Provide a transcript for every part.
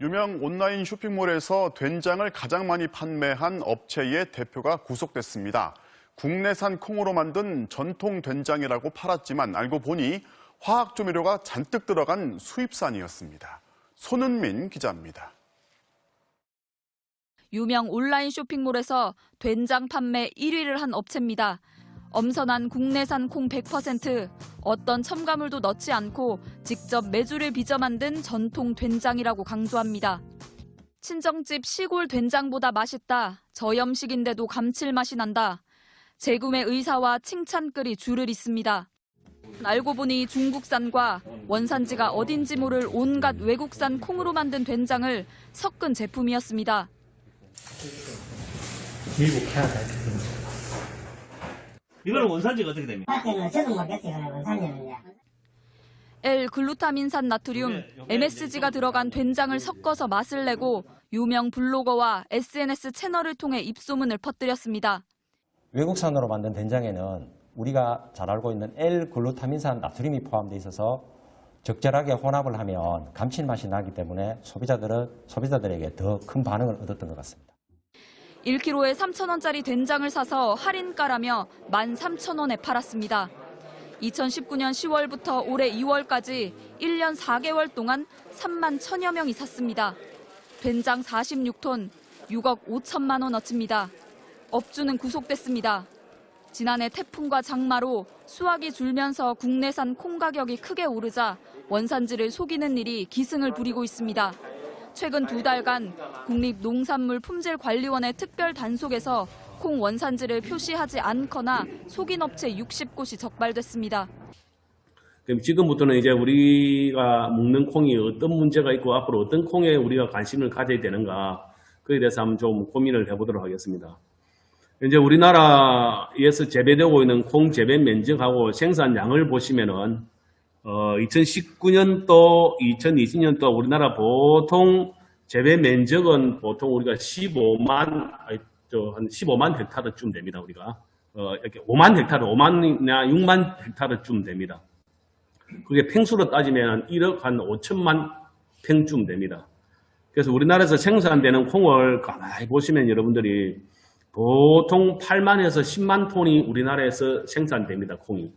유명 온라인 쇼핑몰에서 된장을 가장 많이 판매한 업체의 대표가 구속됐습니다. 국내산 콩으로 만든 전통 된장이라고 팔았지만 알고 보니 화학 조미료가 잔뜩 들어간 수입산이었습니다. 손은민 기자입니다. 유명 온라인 쇼핑몰에서 된장 판매 1위를 한 업체입니다. 엄선한 국내산 콩 100%, 어떤 첨가물도 넣지 않고 직접 메주를 빚어 만든 전통 된장이라고 강조합니다. 친정집 시골 된장보다 맛있다, 저염식인데도 감칠맛이 난다. 재구매 의사와 칭찬글이 줄을 잇습니다. 알고 보니 중국산과 원산지가 어딘지 모를 온갖 외국산 콩으로 만든 된장을 섞은 제품이었습니다. 미국, 캐나다. 이거는 원산지가 어떻게 됩니까? 저도 모르겠어요. 원산지는요. L글루타민산 나트륨, MSG가 들어간 된장을 섞어서 맛을 내고 유명 블로거와 SNS 채널을 통해 입소문을 퍼뜨렸습니다. 외국산으로 만든 된장에는 우리가 잘 알고 있는 L글루타민산 나트륨이 포함되어 있어서 적절하게 혼합을 하면 감칠맛이 나기 때문에 소비자들에게 더 큰 반응을 얻었던 것 같습니다. 1kg에 3,000원짜리 된장을 사서 할인가라며 13,000원에 팔았습니다. 2019년 10월부터 올해 2월까지 1년 4개월 동안 3만 1,000여 명이 샀습니다. 된장 46톤, 6억 5천만 원어치입니다. 업주는 구속됐습니다. 지난해 태풍과 장마로 수확이 줄면서 국내산 콩 가격이 크게 오르자 원산지를 속이는 일이 기승을 부리고 있습니다. 최근 2달간 국립농산물품질관리원의 특별 단속에서 콩 원산지를 표시하지 않거나 속인 업체 60곳이 적발됐습니다. 그럼 지금부터는 이제 우리가 먹는 콩이 어떤 문제가 있고 앞으로 어떤 콩에 우리가 관심을 가져야 되는가, 그에 대해서 한번 좀 고민을 해보도록 하겠습니다. 이제 우리나라에서 재배되고 있는 콩 재배 면적하고 생산량을 보시면은 2019년도, 2020년도 우리나라 보통 재배 면적은 보통 우리가 15만 헥타르쯤 됩니다. 우리가 이렇게 5만 헥타르, 5만이나 6만 헥타르쯤 됩니다. 그게 팽수로 따지면 1억 한 5천만 팽쯤 됩니다. 그래서 우리나라에서 생산되는 콩을 가만히 보시면 여러분들이 보통 8만에서 10만 톤이 우리나라에서 생산됩니다. 콩이.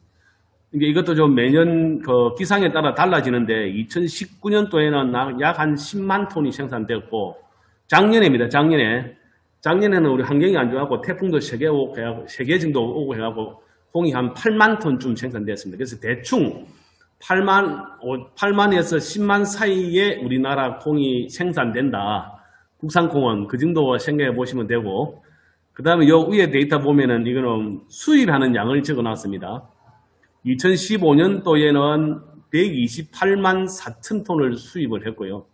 이것도 좀 매년 그 기상에 따라 달라지는데 2019년도에는 약 한 10만 톤이 생산되었고, 작년에입니다. 작년에는 우리 환경이 안 좋아갖고 태풍도 3개 정도 오고 해갖고 콩이 한 8만 톤쯤 생산되었습니다. 그래서 대충 8만에서 10만 사이에 우리나라 콩이 생산된다. 국산 콩은 그 정도 생각해 보시면 되고, 그 다음에 요 위에 데이터 보면은 이거는 수입하는 양을 적어 놨습니다. 2015년도에는 128만 4천 톤을 수입을 했고요.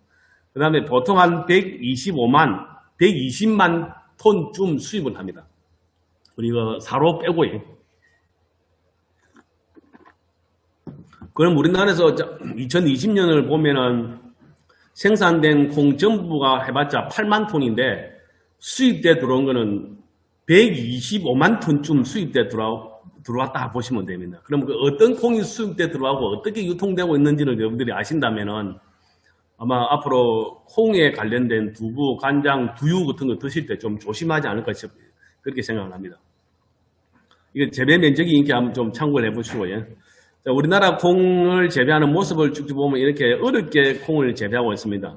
그 다음에 보통 한 120만 톤쯤 수입을 합니다. 우리가 사로 빼고요. 그럼 우리나라에서 2020년을 보면은 생산된 콩 전부가 해봤자 8만 톤인데 수입돼 들어온 거는 125만 톤쯤 수입돼 들어왔다 보시면 됩니다. 그럼 그 어떤 콩이 수입돼 들어가고 어떻게 유통되고 있는지를 여러분들이 아신다면은 아마 앞으로 콩에 관련된 두부, 간장, 두유 같은 거 드실 때 좀 조심하지 않을까 싶어요. 그렇게 생각을 합니다. 이게 재배 면적이 인기 한번 좀 참고를 해보시고, 예. 자, 우리나라 콩을 재배하는 모습을 쭉 보면 이렇게 어렵게 콩을 재배하고 있습니다.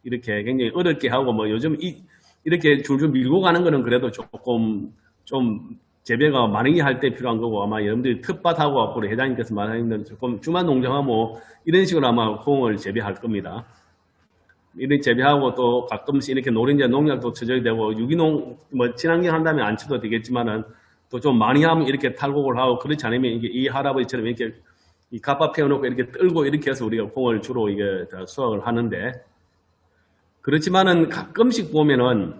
이렇게 굉장히 어렵게 하고 뭐 요즘 이렇게 줄줄 밀고 가는 거는 그래도 조금 좀 재배가 많이 할 때 필요한 거고, 아마 여러분들이 텃밭하고 앞으로 회장님께서 말하는 조금 주만 농장하고 이런 식으로 아마 콩을 재배할 겁니다. 이렇게 재배하고 또 가끔씩 이렇게 노린자 농약도 쳐줘야 되고, 유기농 뭐 친환경 한다면 안 쳐도 되겠지만은 또 좀 많이 하면 이렇게 탈곡을 하고, 그렇지 않으면 이게 이 할아버지처럼 이렇게 이 갑바 패워놓고 이렇게 떨고 이렇게 해서 우리가 콩을 주로 이게 수확을 하는데, 그렇지만은 가끔씩 보면은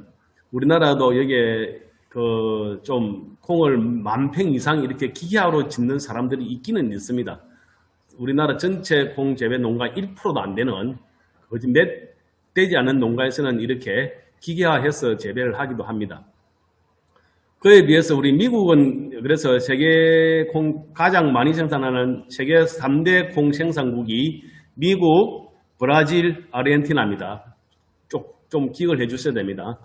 우리나라도 여기에 그 좀 콩을 10,000평 이상 이렇게 기계화로 짓는 사람들이 있기는 있습니다. 우리나라 전체 콩 재배 농가 1%도 안 되는, 거의 몇 되지 않은 농가에서는 이렇게 기계화해서 재배를 하기도 합니다. 그에 비해서 우리 미국은 그래서 세계 콩 가장 많이 생산하는 세계 3대 콩 생산국이 미국, 브라질, 아르헨티나입니다. 좀 기억을 해 주셔야 됩니다.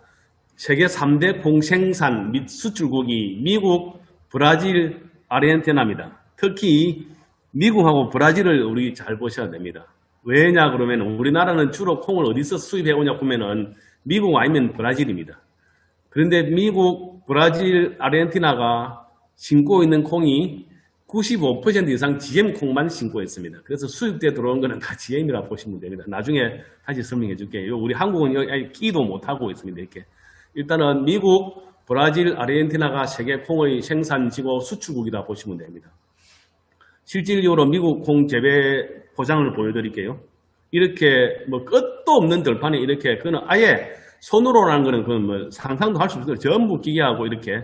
세계 3대 콩 생산 및 수출국이 미국, 브라질, 아르헨티나입니다. 특히 미국하고 브라질을 우리 잘 보셔야 됩니다. 왜냐 그러면 우리나라는 주로 콩을 어디서 수입해 오냐 보면은 미국 아니면 브라질입니다. 그런데 미국, 브라질, 아르헨티나가 신고 있는 콩이 95% 이상 GM 콩만 신고 있습니다. 그래서 수입돼 들어온 거는 다 GM이라 보시면 됩니다. 나중에 다시 설명해 줄게요. 우리 한국은 여기 끼도 못하고 있습니다. 이렇게. 일단은 미국, 브라질, 아르헨티나가 세계 콩의 생산지고 수출국이라 보시면 됩니다. 실질적으로 미국 콩 재배 포장을 보여드릴게요. 이렇게 뭐 끝도 없는 들판에 이렇게 그는 아예 손으로라는 거는 그건 뭐 상상도 할 수 없어요. 전부 기계하고 이렇게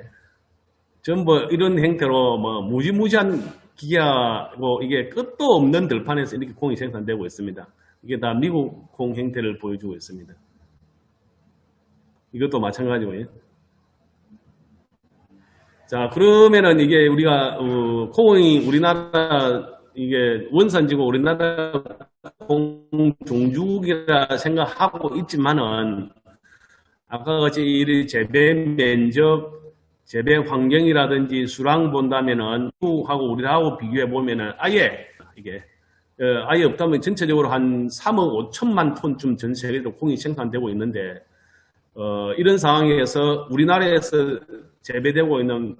전부 이런 형태로 뭐 무지무지한 기계하고 이게 끝도 없는 들판에서 이렇게 콩이 생산되고 있습니다. 이게 다 미국 콩 형태를 보여주고 있습니다. 이것도 마찬가지고요. 자, 그러면은 이게 우리가 콩이 우리나라 이게 원산지고 우리나라 콩 종주국이라 생각하고 있지만은 아까 같이 이 재배 면적, 재배 환경이라든지 수량 본다면은 미국하고 우리하고 비교해 보면은 아예 이게 아예 없다면 전체적으로 한 3억 5천만 톤쯤 전 세계적으로 콩이 생산되고 있는데 이런 상황에서 우리나라에서 재배되고 있는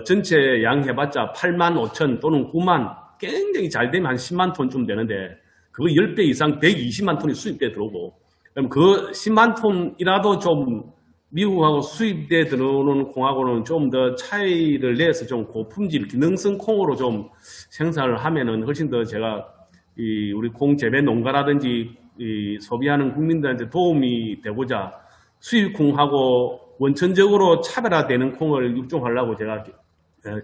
전체 양 해봤자 8만 5천 또는 9만 굉장히 잘 되면 한 10만 톤쯤 되는데 그거 10배 이상 120만 톤이 수입돼 들어오고 그럼 그 10만 톤이라도 좀 미국하고 수입돼 들어오는 콩하고는 좀 더 차이를 내서 좀 고품질 기능성 콩으로 좀 생산을 하면은 훨씬 더 제가 우리 콩 재배 농가라든지 소비하는 국민들한테 도움이 되고자 수입 콩하고 원천적으로 차별화되는 콩을 육종하려고 제가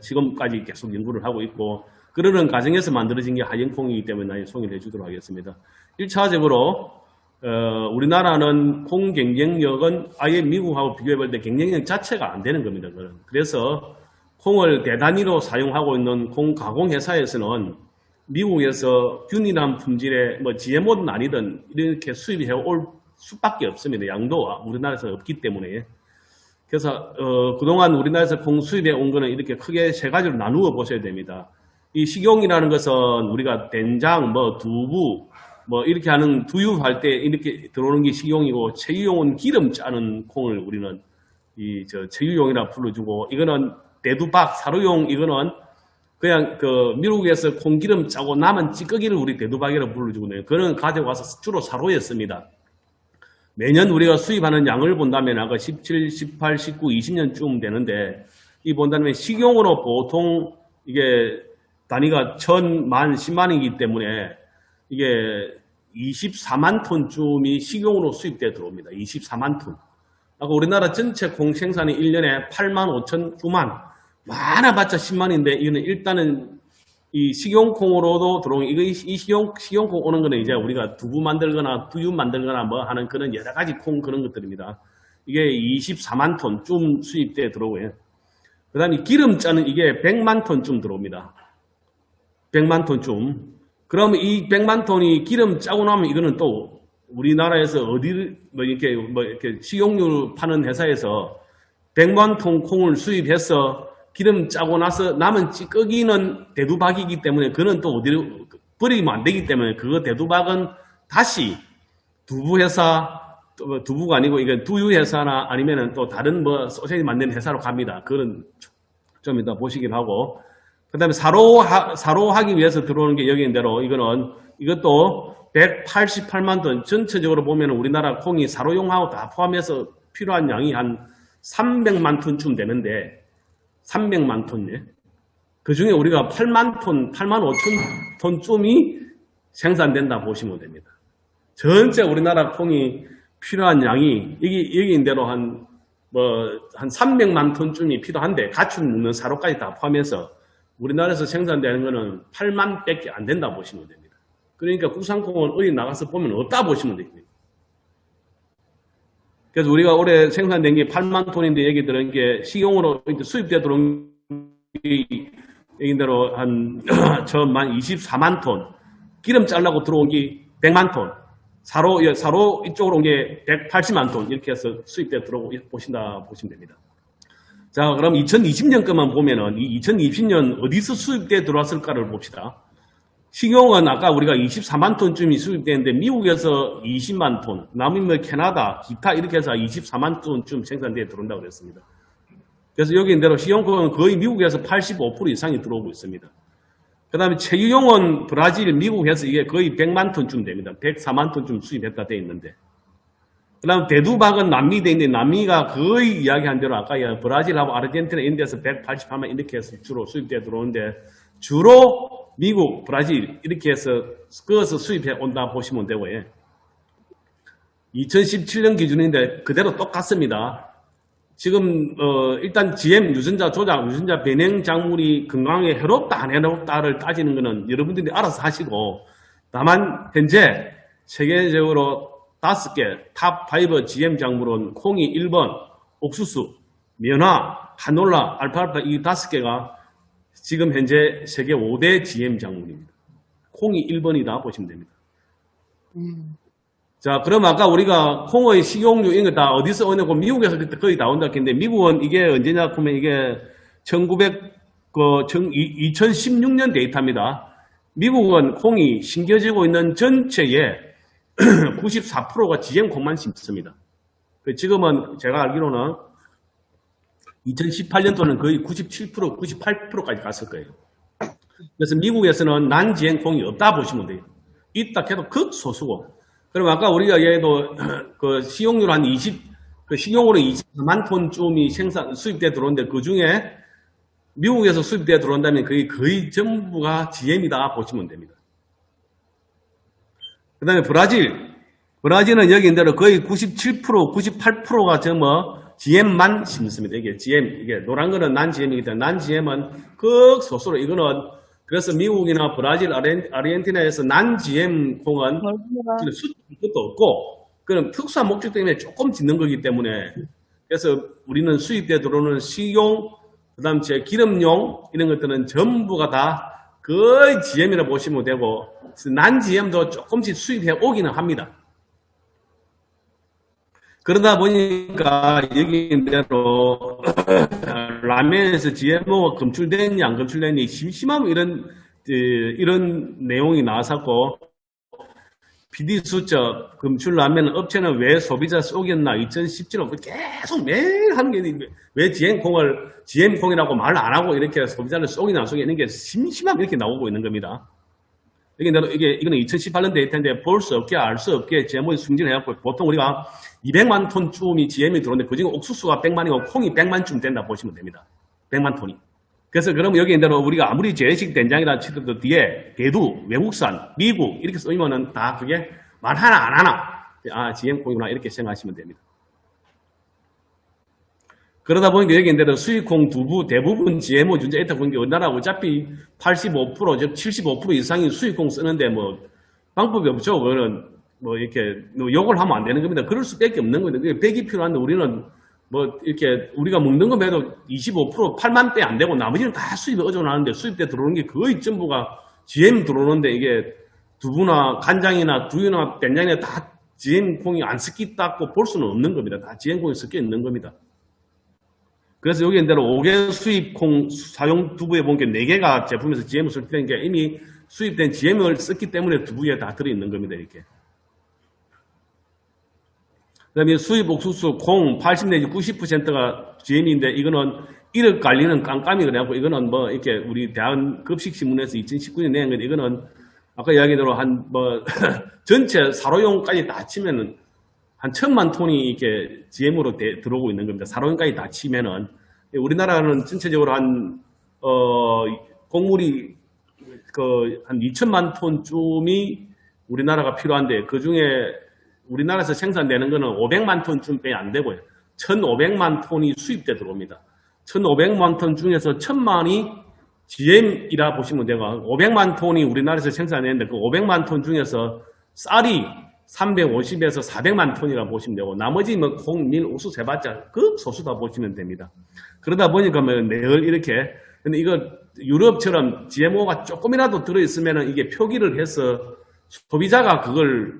지금까지 계속 연구를 하고 있고 그러는 과정에서 만들어진 게 하얀콩이기 때문에 소개를 해주도록 하겠습니다. 1차적으로 우리나라는 콩 경쟁력은 아예 미국하고 비교해볼 때 경쟁력 자체가 안 되는 겁니다. 그래서 콩을 대단위로 사용하고 있는 콩 가공 회사에서는 미국에서 균일한 품질의 뭐 GMO든 아니든 이렇게 수입해 올 수밖에 없습니다. 양도가 우리나라에서 없기 때문에. 그래서 그동안 우리나라에서 콩 수입해 온 거는 이렇게 크게 세 가지로 나누어 보셔야 됩니다. 이 식용이라는 것은 우리가 된장, 뭐 두부, 뭐 이렇게 하는 두유할 때 이렇게 들어오는 게 식용이고 체유용은 기름 짜는 콩을 우리는 체유용이라 불러주고 이거는 대두박, 사료용 이거는 그냥 미국에서 콩기름 짜고 남은 찌꺼기를 우리 대두박이라고 불러주고 그거는 가져와서 주로 사료에 씁니다. 매년 우리가 수입하는 양을 본다면 아까 17, 18, 19, 20년쯤 되는데 이 본다면 식용으로 보통 이게 단위가 1000만, 10만이기 때문에 이게 24만 톤쯤이 식용으로 수입돼 들어옵니다. 24만 톤. 아까 우리나라 전체 콩 생산이 1년에 8만 5천, 9만 많아봤자 10만인데 이거는 일단은 이 식용콩으로도 들어오는 이 식용콩 오는 거는 이제 우리가 두부 만들거나 두유 만들거나 뭐 하는 그런 여러 가지 콩 그런 것들입니다. 이게 24만 톤쯤 수입돼 들어오고요. 그 다음에 기름 짜는 이게 100만 톤쯤 들어옵니다. 100만 톤쯤. 그러면 이 100만 톤이 기름 짜고 나면 이거는 또 우리나라에서 어디를 이렇게 식용유 파는 회사에서 100만 톤 콩을 수입해서 기름 짜고 나서 남은 찌꺼기는 대두박이기 때문에 그는 또 어디로 버리면 안 되기 때문에 그거 대두박은 다시 두부 회사, 두부가 아니고 이건 두유 회사나 아니면은 또 다른 뭐 소세지 만드는 회사로 갑니다. 그건 좀 이따 보시긴 하고. 그 다음에 사로하기 위해서 들어오는 게 여기인 대로 이것도 188만 톤 전체적으로 보면 우리나라 콩이 사료용하고 다 포함해서 필요한 양이 한 300만 톤쯤 되는데 300만 톤이네. 그 중에 우리가 8만 톤, 8만 5천 톤쯤이 생산된다 보시면 됩니다. 전체 우리나라 콩이 필요한 양이 여기인 대로 한 300만 톤쯤이 필요한데 가축 묻는 사료까지 다 포함해서 우리나라에서 생산되는 거는 8만 밖에 안 된다 보시면 됩니다. 그러니까 국산콩은 어디 나가서 보면 없다 보시면 됩니다. 그래서 우리가 올해 생산된 게 8만 톤인데 여기 들어온 게 식용으로 수입돼 들어온 게 여기대로 한 24만 톤, 기름 짜려고 들어온 게 100만 톤, 사로 이쪽으로 온 게 180만 톤 이렇게 해서 수입돼 들어오고 보시면 됩니다. 자, 그럼 2020년 것만 보면은 이 2020년 어디서 수입돼 들어왔을까를 봅시다. 식용은 아까 우리가 24만 톤쯤이 수입되는데 미국에서 20만 톤, 남미면 캐나다, 기타 이렇게 해서 24만 톤쯤 생산되어 들어온다고 그랬습니다. 그래서 여기 있는 대로 식용은 거의 미국에서 85% 이상이 들어오고 있습니다. 그 다음에 체유용은 브라질, 미국에서 이게 거의 100만 톤쯤 됩니다. 104만 톤쯤 수입했다 되어 있는데. 그 다음에 대두박은 남미 돼 있는데 남미가 거의 이야기한 대로 아까 브라질하고 아르헨티나 이런 데서 188만 이렇게 해서 주로 수입돼 들어오는데 주로 미국, 브라질 이렇게 해서 그것을 수입해 온다 보시면 되고요. 2017년 기준인데 그대로 똑같습니다. 지금 일단 GM 유전자 조작, 유전자 변형 작물이 건강에 해롭다 안 해롭다를 따지는 것은 여러분들이 알아서 하시고 다만 현재 세계적으로 5개 탑5 GM 작물은 콩이 1번, 옥수수, 면화, 카놀라, 알파알파 이 5개가 지금 현재 세계 5대 GM 작물입니다. 콩이 1번이다 보시면 됩니다. 자, 그럼 아까 우리가 콩의 식용유 이런 거 다 어디서 오냐고 미국에서 거의 나온다 했는데 미국은 이게 언제냐 하면 이게 2016년 데이터입니다. 미국은 콩이 심겨지고 있는 전체의 94%가 GM 콩만 심습니다. 지금은 제가 알기로는 2018년도는 거의 97%, 98%까지 갔을 거예요. 그래서 미국에서는 난 GM 콩이 없다 보시면 돼요. 있다 해도 극소수고. 그럼 아까 우리가 얘도 그 식용유로 한 식용으로 24만 톤쯤이 수입돼 들어오는데 그 중에 미국에서 수입돼 들어온다면 그게 거의 전부가 GM이다 보시면 됩니다. 그 다음에 브라질은 여기 있는 대로 거의 97%, 98%가 전부 GM만 심습니다. 이게 GM, 이게 노란 거는 난 GM이기 때문에 난 GM은 극소수로 이거는 그래서 미국이나 브라질, 아르헨티나에서 난 GM 콩은 수입도 없고 그런 특수한 목적 때문에 조금 짓는 거기 때문에 그래서 우리는 수입돼 들어오는 식용, 그 다음 제 기름용 이런 것들은 전부가 다 거의 GM이라 보시면 되고 난 GM도 조금씩 수입해 오기는 합니다. 그러다 보니까 여기 있는 대로 라면에서 GMO가 검출됐니 안 검출됐니 심심하면 이런 내용이 나왔었고 비디수첩 검출 라면 업체는 왜 소비자 속였나 2017년 계속 매일 하는 게 왜 GM콩이라고 말 안 하고 이렇게 소비자를 속이나 안 속이는 게 심심하면 이렇게 나오고 있는 겁니다. 이거는 2018년 데이터인데 볼 수 없게 알 수 없게 GMO에 승진해갖고 보통 우리가 200만 톤쯤이 GM이 들어오는데 그중에 옥수수가 100만이고 콩이 100만쯤 된다 보시면 됩니다. 100만 톤이. 그래서 그러면 여기 있는 대로 우리가 아무리 재래식 된장이라 치더라도 뒤에 대두, 외국산, 미국 이렇게 써이면은 다 그게 말 하나 안 하나 GM 콩이구나 이렇게 생각하시면 됩니다. 그러다 보니까 여기 있는 대로 수입콩 대부분 GMO 준자 있다 보니까 우리나라 어차피 85% 즉 75% 이상이 수입콩 쓰는데 뭐 방법이 없죠. 그거는 뭐 이렇게 욕을 하면 안 되는 겁니다. 그럴 수밖에 없는 겁니다. 100이 필요한데 우리는 뭐 이렇게 우리가 먹는 거 해도 25% 8만 배 안 되고 나머지는 다 수입에 의존하는데 수입돼 들어오는 게 거의 전부가 GM 들어오는데 이게 두부나 간장이나 두유나 된장이나 다 GM 콩이 안 섞였다고 볼 수는 없는 겁니다. 다 GM 콩이 섞여 있는 겁니다. 그래서 여기 있는 대로 5개 수입 콩 사용 두부에 본 게 4개가 제품에서 GM을 설치된 게 이미 수입된 GM을 썼기 때문에 두부에 다 들어있는 겁니다. 이렇게. 그 다음에 수입 옥수수 콩 80 내지 90%가 GM인데 이거는 1억 관리는 깜깜이 그래갖고 이거는 뭐 이렇게 우리 대한급식신문에서 2019년 내는 건데 이거는 아까 이야기대로 전체 사료용까지 다 치면은 한 1000만 톤이 이렇게 GM으로 들어오고 있는 겁니다. 사료용까지 다 치면은 우리나라는 전체적으로 곡물이 한 2000만 톤쯤이 우리나라가 필요한데 그 중에 우리나라에서 생산되는 거는 500만 톤쯤 안 되고요. 1500만 톤이 수입돼 들어옵니다. 1500만 톤 중에서 1000만이 GM이라 보시면 되고 500만 톤이 우리나라에서 생산되는데 그 500만 ton 중에서 쌀이 350에서 400만 톤이라 보시면 되고 나머지 뭐 콩, 밀, 옥수수 해봤자 그 소수다 보시면 됩니다. 그러다 보니까 뭐 늘 이렇게 근데 이거 유럽처럼 GMO가 조금이라도 들어있으면 이게 표기를 해서 소비자가 그걸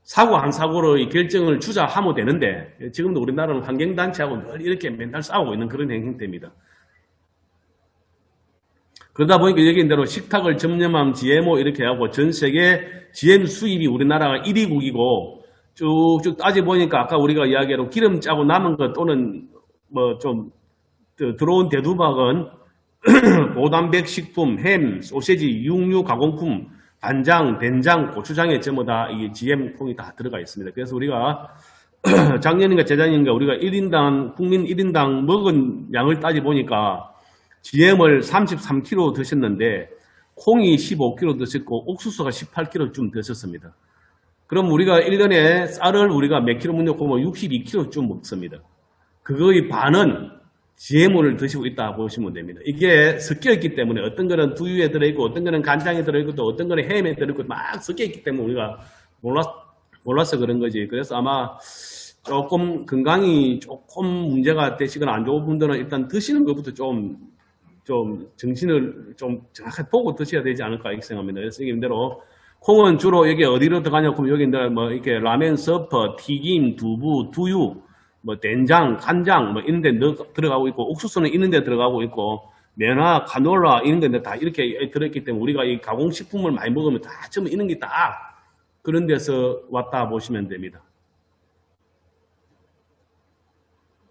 사고 한 사고로 이 결정을 주자 하면 되는데 지금도 우리나라는 환경단체하고 늘 이렇게 맨날 싸우고 있는 그런 행태입니다. 그러다 보니까 여기인 대로 식탁을 점령한 GMO 이렇게 하고 전 세계 GM 수입이 우리나라가 1위국이고 쭉쭉 따져보니까 아까 우리가 이야기로 기름 짜고 남은 것 또는 뭐 좀 들어온 대두박은 고단백 식품, 햄, 소세지, 육류 가공품, 간장, 된장, 고추장에 전부 다 이 GM 콩이 다 들어가 있습니다. 그래서 우리가 작년인가 재작년인가 우리가 1인당, 국민 1인당 먹은 양을 따져보니까 GM을 33kg 드셨는데 콩이 15kg 드셨고 옥수수가 18kg쯤 드셨습니다. 그럼 우리가 1년에 쌀을 우리가 몇 킬로 먹냐고 보면 62kg쯤 먹습니다. 그거의 반은 GMO를 드시고 있다 보시면 됩니다. 이게 섞여 있기 때문에 어떤 거는 두유에 들어있고 어떤 거는 간장에 들어있고 또 어떤 거는 햄에 들어있고 막 섞여 있기 때문에 우리가 몰라서 그런 거지. 그래서 아마 조금 건강이 조금 문제가 되시거나 안 좋은 분들은 일단 드시는 것부터 좀 정신을 좀 정확하게 보고 드셔야 되지 않을까 이렇게 생각합니다. 그래서 이대로 콩은 주로 여기 어디로 들어가냐고 하면 여기 뭐 이렇게 라면, 서퍼, 튀김, 두부, 두유, 뭐 된장, 간장 뭐 이런 데 들어가고 있고 옥수수는 이런 데 들어가고 있고 면화, 카놀라 이런 데 다 이렇게 들어있기 때문에 우리가 이 가공식품을 많이 먹으면 다 전부 이런 게 다 그런 데서 왔다 보시면 됩니다.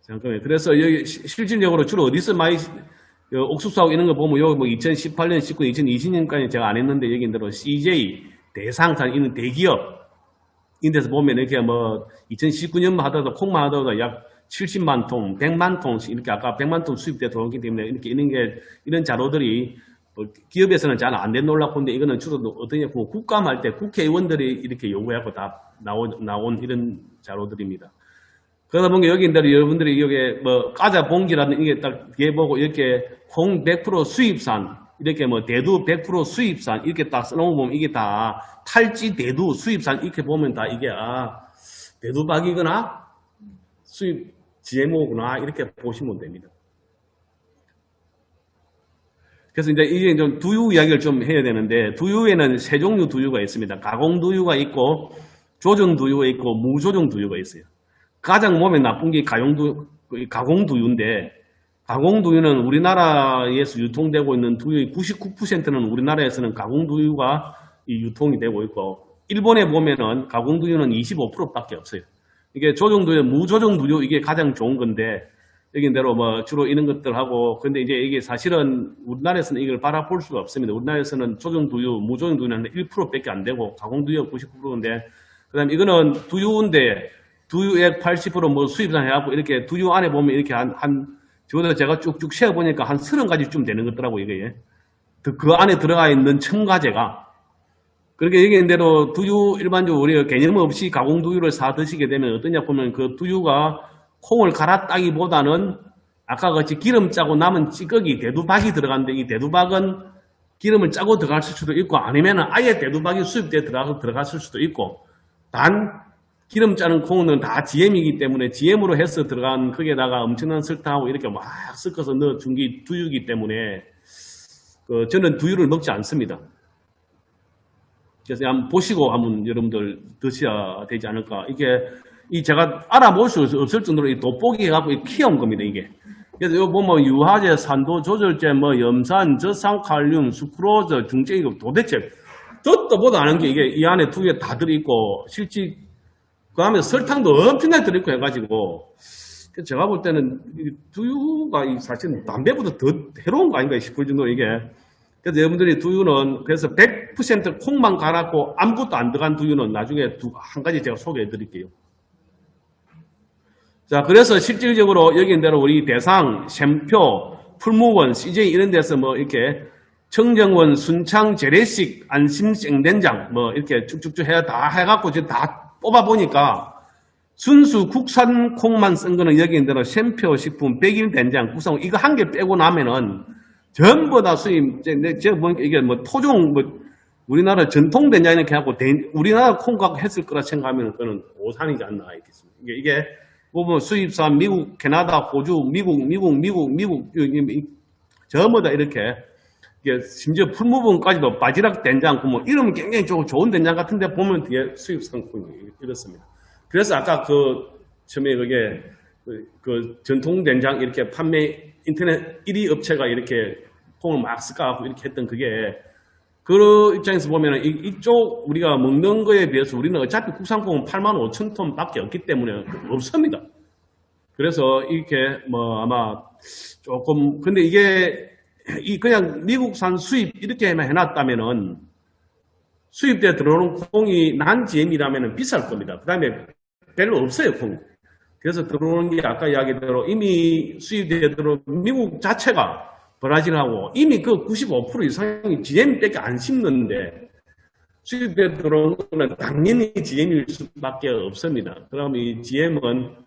잠깐만요. 그래서 여기 실질적으로 주로 어디서 많이 옥수수하고 이런 거 보면 여기 뭐 2018년, 19, 2020년까지 제가 안 했는데 여기 대로 CJ, 대상산 이런 대기업 이런 데서 보면 이렇게 뭐 2019년만 하더라도 콩만 하더라도 약 70만 통, 100만 통씩 이렇게 아까 100만 통 수입돼 들어오기 때문에 이렇게 이런 자료들이 기업에서는 잘 안 된 놀랍건데 이거는 주로 어떠냐 보면 국감할 때 국회의원들이 이렇게 요구하고 다 나온 이런 자료들입니다. 그러다 보니까 여기 있는 여러분들이 여기 뭐 과자 봉지라는 이게 딱 뒤에 보고 이렇게 콩 100% 수입산 이렇게 뭐 대두 100% 수입산 이렇게 딱 써놓으면 보면 이게 다 탈지 대두 수입산 이렇게 보면 다 이게 대두박이거나 수입 GMO구나 이렇게 보시면 됩니다. 그래서 이제 좀 두유 이야기를 좀 해야 되는데 두유에는 세 종류 두유가 있습니다. 가공 두유가 있고 조정 두유가 있고 무조정 두유가 있어요. 가장 몸에 나쁜 게 가공 두유인데 가공 두유는 우리나라에서 유통되고 있는 두유의 99%는 우리나라에서는 가공 두유가 유통이 되고 있고 일본에 보면은 가공 두유는 25%밖에 없어요. 이게 조정 두유, 무조정 두유 이게 가장 좋은 건데 여기 대로 뭐 주로 이런 것들하고 근데 이제 이게 사실은 우리나라에서는 이걸 바라볼 수가 없습니다. 우리나라에서는 조정 두유, 무조정 두유는 1%밖에 안 되고 가공 두유가 99%인데 그다음에 이거는 두유인데 두유액 80%뭐 수입산 해갖고 이렇게 두유 안에 보면 이렇게 저도 제가 쭉쭉 세어보니까 한 30가지쯤 되는 것더라고요, 이게. 그 안에 들어가 있는 첨가제가. 그렇게 얘기한 대로 두유 일반적으로 우리가 개념 없이 가공 두유를 사 드시게 되면 어떠냐 보면 그 두유가 콩을 갈아 따기보다는 아까 같이 기름 짜고 남은 찌꺼기, 대두박이 들어가는데 이 대두박은 기름을 짜고 들어갔을 수도 있고 아니면 아예 대두박이 수입돼 들어갔을 수도 있고 단 기름 짜는 콩은 다 GM이기 때문에 GM으로 해서 들어간 거기에다가 엄청난 설탕하고 이렇게 막 섞어서 넣어준 게 두유이기 때문에 저는 두유를 먹지 않습니다. 그래서 한번 보시고 한번 여러분들 드셔야 되지 않을까. 이게 제가 알아볼 수 없을 정도로 이 돋보기 해갖고 키운 겁니다, 이게. 그래서 여기 보면 유화제, 산도 조절제, 뭐 염산, 저산칼륨, 수크로즈, 중제 이거 도대체 듣도 보도 안 한 게 이게 이 안에 두유에 다 들어있고 실제 그 다음에 설탕도 엄청나게 들어있고 해가지고 제가 볼 때는 두유가 사실은 담배보다 더 해로운 거 아닌가 싶을 정도로 이게 그래서 여러분들이 두유는 그래서 100% 콩만 갈았고 아무것도 안 들어간 두유는 나중에 한 가지 제가 소개해 드릴게요. 자, 그래서 실질적으로 여기 있는 대로 우리 대상, 샘표, 풀무원, CJ 이런 데서 뭐 이렇게 청정원, 순창, 재래식, 안심, 생된장 뭐 이렇게 쭉쭉쭉 다 해갖고 지금 다 뽑아보니까 순수 국산 콩만 쓴 거는 여기 있는 대로 샘표 식품, 백일 된장, 국산 이거 한 개 빼고 나면은 전부 다 수입, 제가 보니까 이게 뭐 토종, 뭐 우리나라 전통 된장 이렇게 하고 우리나라 콩 갖고 했을 거라 생각하면 그거는 오산이지 않나 있겠습니다. 이게 보면 수입산 미국, 캐나다, 호주, 미국 전부 다 이렇게 이게 심지어 풀무분까지도 바지락 된장, 뭐 이러면 굉장히 좋은 된장 같은데 보면 뒤에 수입 상품이 이렇습니다. 그래서 아까 처음에 그게 그 전통 된장 이렇게 판매 인터넷 1위 업체가 이렇게 콩을 막 섞어갖고 이렇게 했던 그게 그 입장에서 보면은 이쪽 우리가 먹는 거에 비해서 우리는 어차피 국산콩은 85,000톤 밖에 없기 때문에 없습니다. 그래서 이렇게 뭐 아마 조금 근데 이게 그냥 미국산 수입 이렇게만 해놨다면은 수입돼 들어오는 콩이 난 GM이라면은 비쌀 겁니다. 그 다음에 별로 없어요 콩. 그래서 들어오는 게 아까 이야기대로 이미 수입돼 들어온 미국 자체가 브라질하고 이미 그 95% 이상이 GM밖에 안 심는데 수입돼 들어오는 거는 당연히 GM일 수밖에 없습니다. 그럼 이 GM은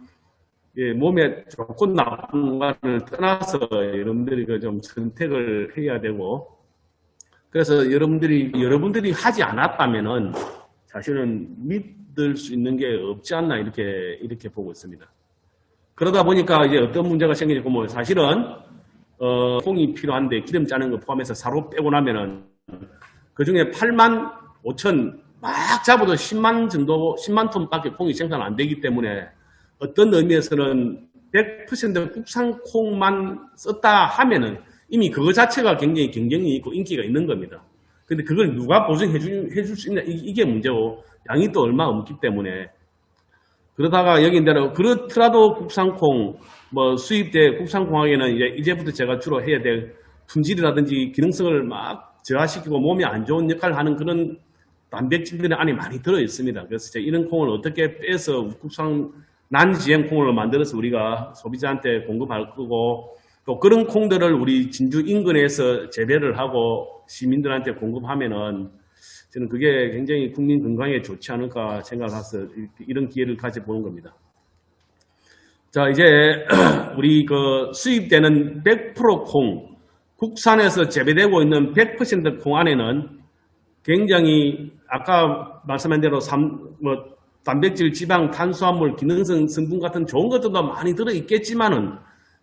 몸에 좋고 나쁜가를 떠나서 여러분들이 좀 선택을 해야 되고 그래서 여러분들이 하지 않았다면은 사실은 믿을 수 있는 게 없지 않나 이렇게 보고 있습니다. 그러다 보니까 이제 어떤 문제가 생기고 뭐 사실은 콩이 필요한데 기름 짜는 거 포함해서 사로 빼고 나면은 그 중에 85,000 막 잡아도 10만 톤밖에 콩이 생산 안 되기 때문에 어떤 의미에서는 100% 국산 콩만 썼다 하면은 이미 그거 자체가 굉장히 경쟁이 있고 인기가 있는 겁니다. 근데 그걸 누가 보증해줄 수 있냐 이게 문제고 양이 또 얼마 없기 때문에 그러다가 여기대로 그렇더라도 국산콩 뭐 수입돼 국산콩하게는 이제부터 제가 주로 해야 될 품질이라든지 기능성을 막 저하시키고 몸에 안 좋은 역할을 하는 그런 단백질들이 안에 많이 들어 있습니다. 그래서 제가 이런 콩을 어떻게 빼서 국산 난 GM 콩으로 만들어서 우리가 소비자한테 공급할 거고 또 그런 콩들을 우리 진주 인근에서 재배를 하고 시민들한테 공급하면은 저는 그게 굉장히 국민 건강에 좋지 않을까 생각해서 이런 기회를 가져보는 겁니다. 자, 이제 우리 수입되는 100% 콩, 국산에서 재배되고 있는 100% 콩 안에는 굉장히 아까 말씀한 대로 단백질, 지방, 탄수화물, 기능성 성분 같은 좋은 것들도 많이 들어있겠지만은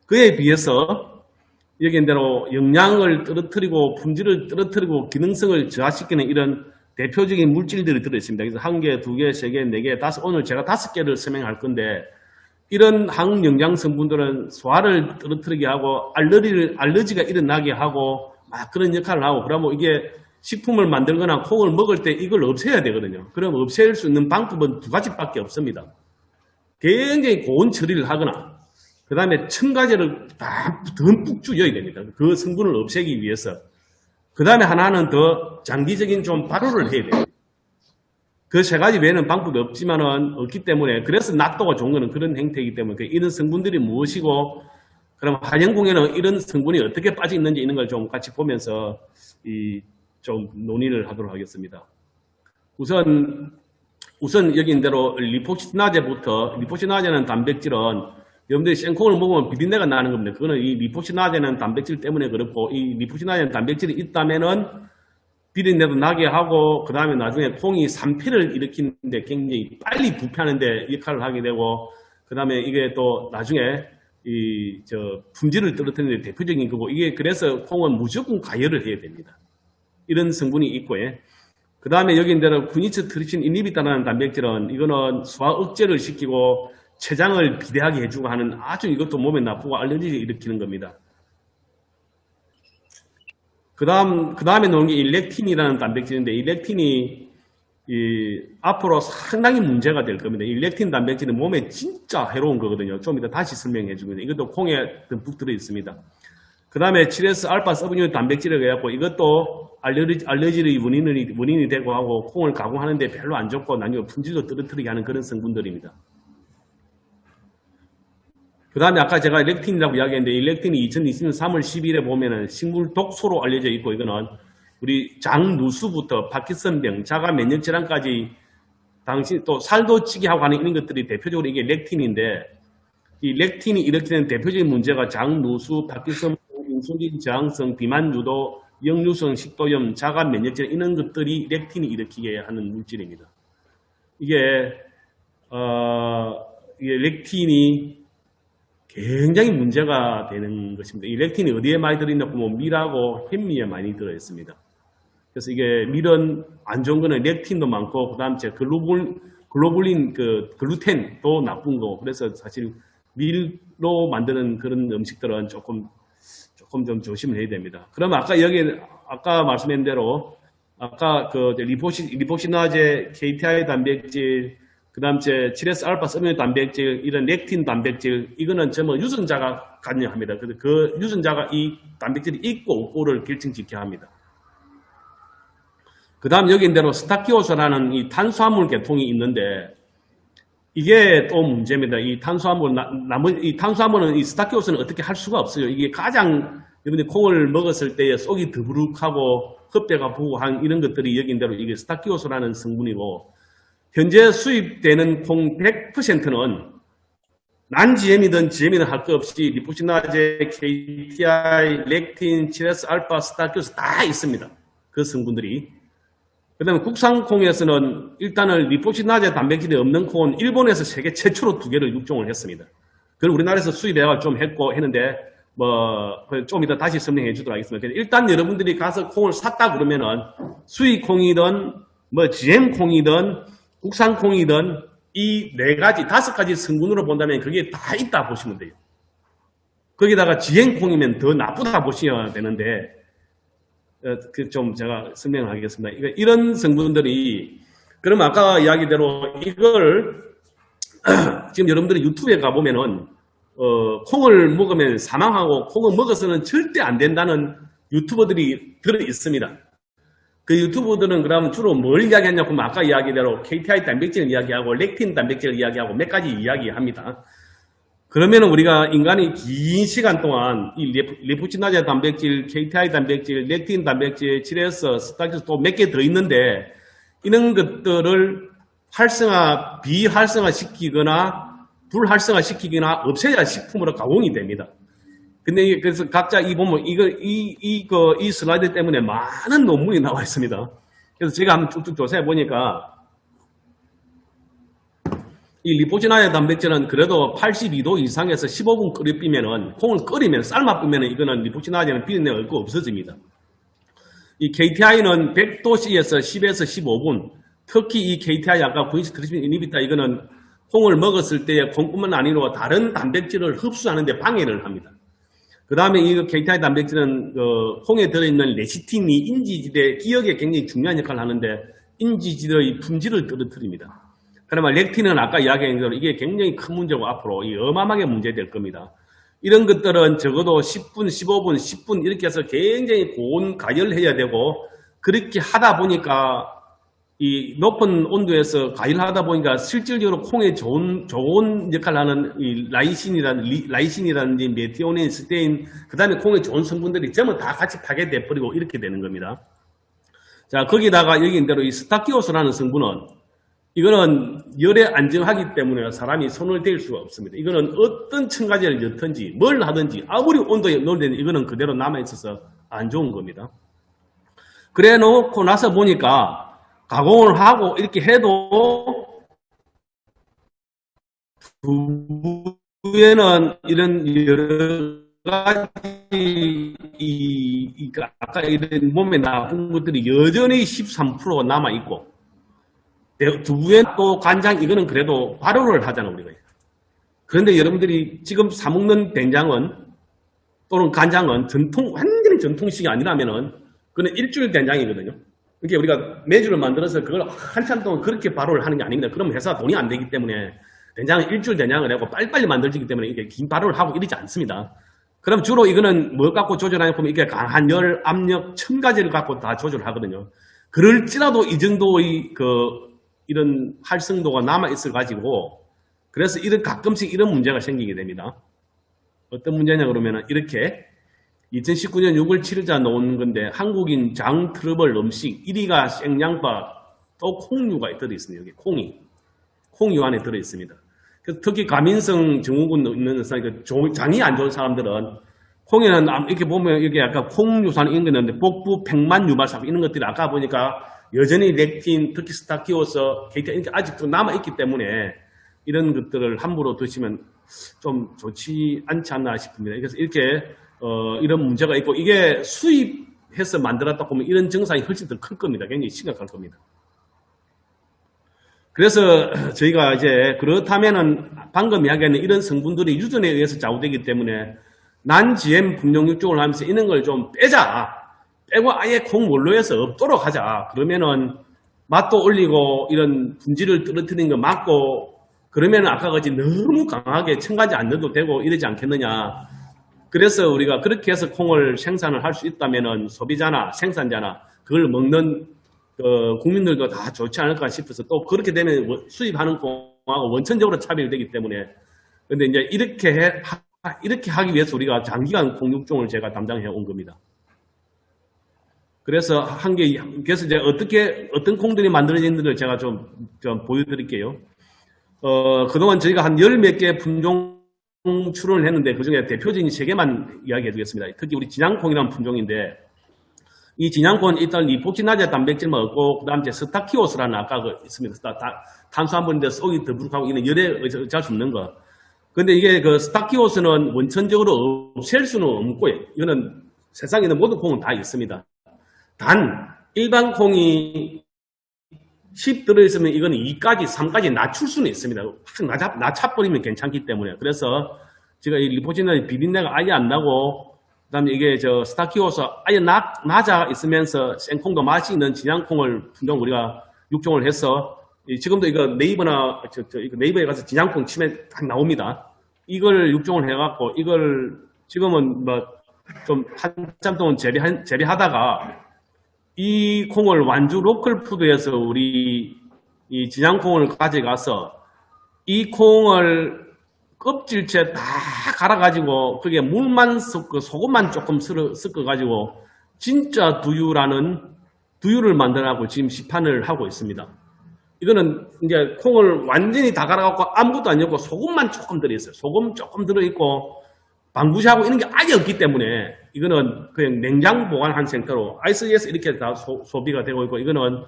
그에 비해서 여기대로 영양을 떨어뜨리고 품질을 떨어뜨리고 기능성을 저하시키는 이런 대표적인 물질들이 들어있습니다. 그래서 1개, 2개, 3개, 4개, 5, 오늘 제가 5개를 설명할 건데 이런 항영양 성분들은 소화를 떨어뜨리게 하고 알러지가 일어나게 하고 막 그런 역할을 하고 그러면 이게 식품을 만들거나 콩을 먹을 때 이걸 없애야 되거든요. 그럼 없앨 수 있는 방법은 2가지밖에 없습니다. 굉장히 고온 처리를 하거나 그 다음에 첨가제를 듬뿍 줄여야 됩니다. 그 성분을 없애기 위해서. 그 다음에 하나는 더 장기적인 좀 발효를 해야 돼요. 그 3가지 외에는 방법이 없기 때문에 그래서 낫도가 좋은 거는 그런 행태이기 때문에 이런 성분들이 무엇이고 그럼 한영콩에는 이런 성분이 어떻게 빠져 있는지 이런 걸 좀 같이 보면서 좀 논의를 하도록 하겠습니다. 우선 여기인대로 리포시나제는 단백질은 여러분들이 생콩을 먹으면 비린내가 나는 겁니다. 그거는 이 리포시나제는 단백질 때문에 그렇고 이 리포시나제는 단백질이 있다면은 비린내도 나게 하고 그 다음에 나중에 콩이 산패를 일으키는데 굉장히 빨리 부패하는데 역할을 하게 되고 그 다음에 이게 또 나중에 품질을 떨어뜨리는 데 대표적인 거고 이게 그래서 콩은 무조건 가열을 해야 됩니다. 이런 성분이 있고 그 다음에 여기인대로 쿠니츠 트리친 인히비타라는 단백질은 이거는 소화 억제를 시키고 췌장을 비대하게 해주고 하는 아주 이것도 몸에 나쁘고 알레르기를 일으키는 겁니다. 그 다음에 나온 게 일렉틴이라는 단백질인데 이 렉틴이 앞으로 상당히 문제가 될 겁니다. 이 렉틴 단백질은 몸에 진짜 해로운 거거든요. 좀 이따 다시 설명해 주거든요. 이것도 콩에 듬뿍 들어 있습니다. 그 다음에 7S 알파 서브유닛 단백질을 해갖고 이것도 알레르기의 원인이 되고 하고 콩을 가공하는데 별로 안 좋고 나중에 품질도 떨어뜨리게 하는 그런 성분들입니다. 그 다음에 아까 제가 렉틴이라고 이야기했는데 이 렉틴이 2020년 3월 10일에 보면은 식물 독소로 알려져 있고 이거는 우리 장누수부터 파킨슨병, 자가 면역 질환까지 당신 또 살도 찌게 하고 하는 이런 것들이 대표적으로 이게 렉틴인데 이 렉틴이 일으키는 대표적인 문제가 장누수, 파킨슨병, 인슐린 저항성, 비만 유도, 역류성 식도염, 자가 면역 질환 이런 것들이 렉틴이 일으키게 하는 물질입니다. 이게 렉틴이 굉장히 문제가 되는 것입니다. 이 렉틴이 어디에 많이 들어있냐고 뭐 밀하고 햄미에 많이 들어있습니다. 그래서 이게 밀은 안 좋은 거는 렉틴도 많고 그다음 제 글로불린 그 글루텐도 나쁜 거. 그래서 사실 밀로 만드는 그런 음식들은 조금 좀 조심을 해야 됩니다. 그러면 아까 말씀한 대로 아까 그 리포시나제, KTI 단백질, 그다음 제 7S-알파 섬유 단백질, 이런 렉틴 단백질, 이거는 전부 유전자가 관여합니다. 그 유전자가 이 단백질이 있고 없고를 결정짓게 합니다. 그다음 여기 대로 스타키오스라는 이 탄수화물 계통이 있는데 이게 또 문제입니다. 이 탄수화물은 이 스타키오스는 어떻게 할 수가 없어요. 이게 가장 여러분들 콩을 먹었을 때에 속이 더부룩하고 흡배가 부고한 이런 것들이 여긴 대로 이게 스타키오스라는 성분이고 현재 수입되는 콩 100%는 난GM이든 GM이든 할 것 없이 리포시나제, KTI, 렉틴, 7S-알파, 스타키오스 다 있습니다. 그 성분들이. 그 다음에 국산 콩에서는 일단은 리포시나제 단백질이 없는 콩은 일본에서 세계 최초로 2개를 육종을 했습니다. 그걸 우리나라에서 수입해가 좀 했는데 좀 이따 다시 설명해 주도록 하겠습니다. 일단 여러분들이 가서 콩을 샀다 그러면은 수입 콩이든 GM 콩이든 국산 콩이든 이 5가지 성분으로 본다면 그게 다 있다 보시면 돼요. 거기다가 GM 콩이면 더 나쁘다 보셔야 되는데 좀 제가 설명을 하겠습니다. 이런 성분들이 그럼 아까 이야기대로 이걸 지금 여러분들이 유튜브에 가보면은 콩을 먹으면 사망하고 콩을 먹어서는 절대 안 된다는 유튜버들이 들어 있습니다. 그 유튜버들은 그러면 주로 뭘 이야기하냐고 하면 아까 이야기대로 KTI 단백질을 이야기하고 렉틴 단백질을 이야기하고 몇 가지 이야기합니다. 그러면은 우리가 인간이 긴 시간 동안 이 리포시나제 단백질, KTI 단백질, 렉틴 단백질, 7S, 스타키오스 또 몇 개 더 있는데 이런 것들을 비활성화시키거나 불활성화시키거나 없애야 식품으로 가공이 됩니다. 근데 그래서 각자 보면 이 슬라이드 때문에 많은 논문이 나와 있습니다. 그래서 제가 한번 쭉쭉 조사해 보니까 이 리포시나제 단백질은 그래도 82도 이상에서 15분 끓이면은 콩을 끓이면 삶아 뿌면은 이거는 리포시나제는 비린내가 없고 없어집니다. 이 KTI는 100도씨에서 10에서 15분, 특히 이 KTI 아까 구인식 트리스민 이니비타 이거는 콩을 먹었을 때에 콩뿐만 아니라 다른 단백질을 흡수하는 데 방해를 합니다. 그 다음에 이 KTI 단백질은 콩에 들어있는 레시틴이 인지질의 기억에 굉장히 중요한 역할을 하는데 인지질의 품질을 떨어뜨립니다. 그러면 렉틴은 아까 이야기한 대로 이게 굉장히 큰 문제고 앞으로 어마어마하게 문제될 겁니다. 이런 것들은 적어도 10분, 15분, 10분 이렇게 해서 굉장히 고온 가열해야 되고 그렇게 하다 보니까 이 높은 온도에서 가열하다 보니까 실질적으로 콩에 좋은 역할을 하는 이 라이신이라든지 메티오닌, 스테인, 그 다음에 콩에 좋은 성분들이 전부 다 같이 파괴돼 버리고 이렇게 되는 겁니다. 자, 거기다가 여기인 대로 이 스타키오스라는 성분은 이거는 열에 안정하기 때문에 사람이 손을 댈 수가 없습니다. 이거는 어떤 첨가제를 넣든지 뭘 하든지 아무리 온도에 넣으든 이거는 그대로 남아있어서 안 좋은 겁니다. 그래 놓고 나서 보니까 가공을 하고 이렇게 해도 두부에는 이런 여러 가지 아까 이런 몸에 나쁜 것들이 여전히 13%가 남아있고 두부에 또 간장 이거는 그래도 발효를 하잖아 우리가. 그런데 여러분들이 지금 사먹는 된장은 또는 간장은 완전히 전통식이 아니라면은 그건 일주일 된장이거든요. 그러니까 우리가 메주를 만들어서 그걸 한참 동안 그렇게 발효를 하는 게 아닙니다. 그럼 회사가 돈이 안 되기 때문에 된장은 일주일 된장을 하고 빨리빨리 만들어지기 때문에 이게 긴 발효를 하고 이러지 않습니다. 그럼 주로 이거는 뭘 갖고 조절하냐 보면 이게 강한 열, 압력, 첨가제를 갖고 다 조절하거든요. 그럴지라도 이 정도의 이런 활성도가 남아있어 가지고 그래서 가끔씩 이런 문제가 생기게 됩니다. 어떤 문제냐 그러면은 이렇게 2019년 6월 7일자 나오는 건데 한국인 장 트러블 음식 1위가 생양파 또 콩류가 들어있습니다. 여기 콩이 안에 들어있습니다. 그래서 특히 가민성 증후군 있는 사람, 장이 안 좋은 사람들은 콩에는 이렇게 보면 이게 약간 콩유산 이런 게 있는데 복부, 팽만, 유발삽 이런 것들이 아까 보니까 여전히 렉틴, 특히 스타키오스, KTI 이렇게 아직도 남아있기 때문에 이런 것들을 함부로 드시면 좀 좋지 않지 않나 싶습니다. 그래서 이렇게 이런 문제가 있고 이게 수입해서 만들었다 보면 이런 증상이 훨씬 더 클 겁니다. 굉장히 심각할 겁니다. 그래서 저희가 이제 그렇다면은 방금 이야기하는 이런 성분들이 유전에 의해서 좌우되기 때문에 난GM 품종 육종을 하면서 이런 걸 좀 빼자. 빼고 아예 콩 원료에서 없도록 하자. 그러면은 맛도 올리고 이런 분질을 떨어뜨리는 거 막고 그러면은 아까 같이 너무 강하게 첨가지 안 넣어도 되고 이러지 않겠느냐. 그래서 우리가 그렇게 해서 콩을 생산을 할 수 있다면은 소비자나 생산자나 그걸 먹는 국민들도 다 좋지 않을까 싶어서 또 그렇게 되면 수입하는 콩하고 원천적으로 차별되기 때문에 근데 이제 이렇게 하기 위해서 우리가 장기간 콩 육종을 제가 담당해 온 겁니다. 그래서 그래서 이제 어떤 콩들이 만들어진지를 제가 좀 보여드릴게요. 그동안 저희가 한 10몇 개 품종 출원을 했는데 그 중에 대표적인 3개만 이야기해 주겠습니다. 특히 우리 진양콩이라는 품종인데 이 진양콩은 일단 리포키나제 단백질만 없고 그 다음에 스타키오스라는 아까 있습니다. 탄수화물인데 속이 더부룩하고 이런 열에 어쩔 수 없는 거. 근데 이게 그 스타키오스는 원천적으로 없앨 수는 없고요. 이거는 세상에 있는 모든 콩은 다 있습니다. 단 일반 콩이 10 들어있으면 이거는 2까지 3까지 낮출 수는 있습니다. 확 낮춰버리면 괜찮기 때문에. 그래서 제가 이 리포치는 비린내가 아예 안 나고 그 다음에 이게 스타키오스 아예 낮아 있으면서 생콩도 맛이 있는 진양콩을 품종 우리가 육종을 해서 지금도 이거 네이버나 이거 네이버에 가서 진양콩 치면 딱 나옵니다. 이걸 육종을 해갖고 이걸 지금은 뭐 좀 한참 동안 재배하다가 이 콩을 완주 로컬푸드에서 우리 이 진양콩을 가져가서 이 콩을 껍질째 다 갈아가지고 그게 물만 섞고 소금만 조금 섞어가지고 진짜 두유를 만들어갖고 지금 시판을 하고 있습니다. 이거는 이제 콩을 완전히 다 갈아갖고 아무것도 안 넣고 소금만 조금 들어있어요. 소금 조금 들어있고 방부제하고 이런 게 아예 없기 때문에 이거는 그냥 냉장 보관한 상태로 아이스에서 이렇게 다 소비가 되고 있고 이거는